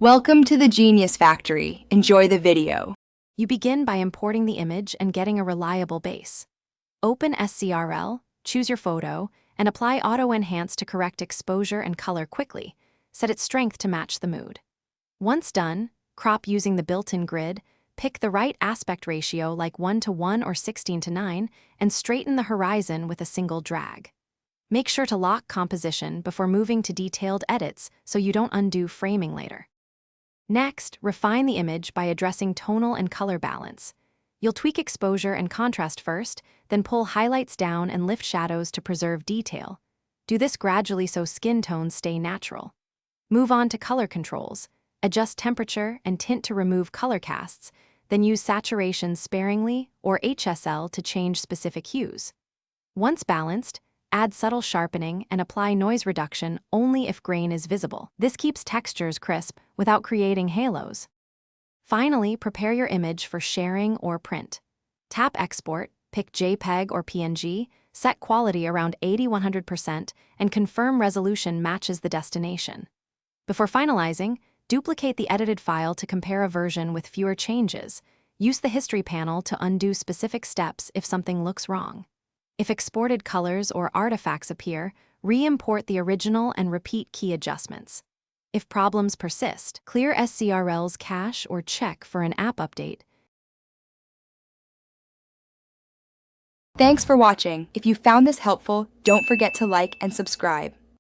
Welcome to the Genius Factory. Enjoy the video. You begin by importing the image and getting a reliable base. Open Scrl, choose your photo, and apply Auto Enhance to correct exposure and color quickly. Set its strength to match the mood. Once done, crop using the built-in grid, pick the right aspect ratio like 1:1 or 16:9, and straighten the horizon with a single drag. Make sure to lock composition before moving to detailed edits so you don't undo framing later. Next, refine the image by addressing tonal and color balance. You'll tweak exposure and contrast first, then pull highlights down and lift shadows to preserve detail. Do this gradually so skin tones stay natural. Move on to color controls. Adjust temperature and tint to remove color casts, then use saturation sparingly or HSL to change specific hues. Once balanced, add subtle sharpening and apply noise reduction only if grain is visible. This keeps textures crisp without creating halos. Finally, prepare your image for sharing or print. Tap Export, pick JPEG or PNG, set quality around 80-100%, and confirm resolution matches the destination. Before finalizing, duplicate the edited file to compare a version with fewer changes. Use the history panel to undo specific steps if something looks wrong. If exported colors or artifacts appear, re-import the original and repeat key adjustments. If problems persist, clear Scrl's cache or check for an app update. Thanks for watching. If you found this helpful, don't forget to like and subscribe.